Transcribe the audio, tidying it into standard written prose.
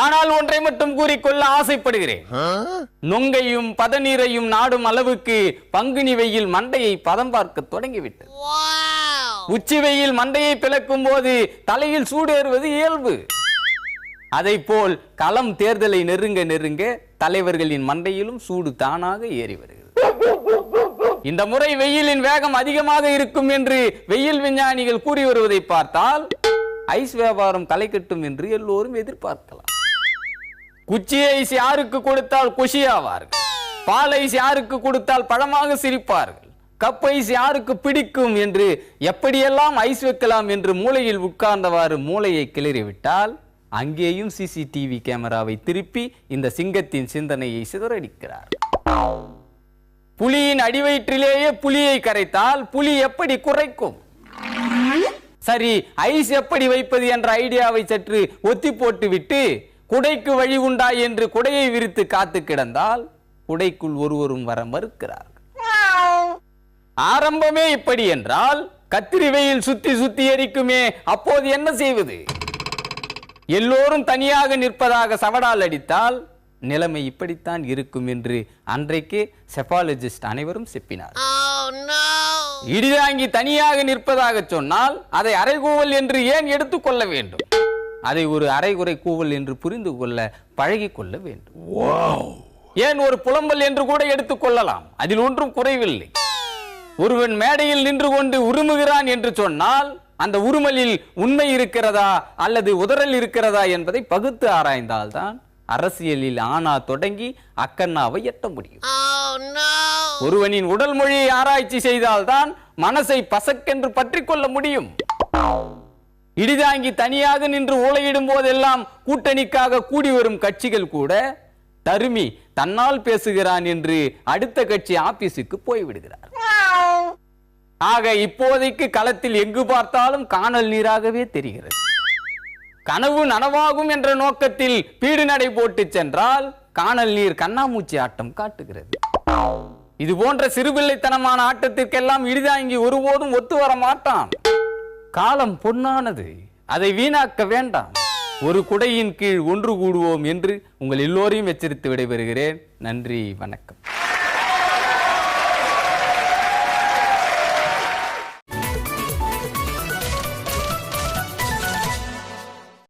ஆனால் ஒன்றை மட்டும் கூறிக்கொள்ள ஆசைப்படுகிறேன். நொங்கையும் பதநீரையும் நாடும் அளவுக்கு பங்குனி வெயில் மண்டையை பதம் பார்க்க தொடங்கிவிட்டது. உச்சி வெயில் மண்டையை பிளக்கும் போது தலையில் சூடேறுவது இயல்பு. அதை போல் களம் தேர்தலை நெருங்க நெருங்க தலைவர்களின் மண்டையிலும் சூடு தானாக ஏறி வருகிறது. இந்த முறை வெயிலின் வேகம் அதிகமாக இருக்கும் என்று வெயில் விஞ்ஞானிகள் கூறி வருவதை பார்த்தால் ஐஸ் வியாபாரம் களை கட்டும் என்று எல்லோரும் எதிர்பார்க்கலாம். குச்சி ஐஸ் யாருக்கு கொடுத்தால் குஷியாவார்கள், பால் ஐஸ் யாருக்கு கொடுத்தால் பழமாக சிரிப்பார்கள், கப் ஐஸ் யாருக்கு பிடிக்கும் என்று எப்படியெல்லாம் ஐஸ் வைக்கலாம் என்று மூளையில் உட்கார்ந்தவாறு மூளையை கிளறிவிட்டால் அங்கேயும் சிசிடிவி கேமராவை திருப்பி இந்த சிங்கத்தின் சிந்தனையை சிதறடிக்கிறார். புலியின் அடிவயிற்றிலேயே புலியை கரைத்தால் புலி எப்படி குறைக்கும்? சரி, ஐஸ் எப்படி வைப்பது என்ற ஐடியாவை சற்று ஒத்தி போட்டுவிட்டு குடைக்கு வழி உண்டா என்று குடையை விரித்து காத்து கிடந்தால் குடைக்குள் ஒருவரும் வர மறுக்கிறார்கள். ஆரம்பமே இப்படி என்றால் கத்திரி வெயில் சுத்தி சுத்தி எரிக்குமே, அப்போது என்ன செய்வது? எல்லோரும் தனியாக நிற்பதாக சவடால் அடித்தால் நிலைமை இப்படித்தான் இருக்கும் என்று அன்றைக்கு செபாலஜிஸ்ட் அனைவரும் செப்பினார். இடிதாங்கி தனியாக நிற்பதாக சொன்னால் அதை அரைகூவல் என்று ஏன் எடுத்துக்கொள்ள வேண்டும்? அதை ஒரு அரைகுறை கூவல் என்று புரிந்து கொள்ள பழகி கொள்ள வேண்டும். ஏன் ஒரு புலம்பல் என்று கூட எடுத்துக்கொள்ளலாம், அதில் ஒன்றும் குறைவில்லை. ஒருவன் மேடையில் நின்று கொண்டு உருமுகிறான் என்று சொன்னால் அந்த உருமலில் உண்மை இருக்கிறதா அல்லது உதறல் இருக்கிறதா என்பதை பகுத்து ஆராய்ந்தால்தான் அரசியலில் ஆனா தொடங்கி அக்கண்ணாவை எட்ட முடியும். ஒருவனின் உடல் மொழியை ஆராய்ச்சி செய்தால்தான் மனசை பசக்கென்று பற்றி கொள்ள முடியும். இடிதாங்கி தனியாக நின்று ஊளையிடும் போதெல்லாம் கூட்டணிக்காக கூடி வரும் கட்சிகள் கூட தருமி தன்னால் பேசுகிறான் என்று அடுத்த கட்சி ஆபீஸுக்கு போய்விடுகிறார். ஆக இப்போதைக்கு களத்தில் எங்கு பார்த்தாலும் காணல் நீராகவே தெரிகிறது. கனவு நனவாகும் என்ற நோக்கத்தில் பீடு நடை போட்டு சென்றால் காணல் நீர் கண்ணாமூச்சி ஆட்டம் காட்டுகிறது. இது போன்ற சிறுபிள்ளைத்தனமான ஆட்டத்திற்கெல்லாம் இடிதாங்கி ஒருபோதும் ஒத்து வர மாட்டான். காலம் பொன்னானது, அதை வீணாக்க வேண்டாம். ஒரு குடையின் கீழ் ஒன்று கூடுவோம் என்று உங்கள் எல்லோரையும் எச்சரித்து விடைபெறுகிறேன். நன்றி, வணக்கம்.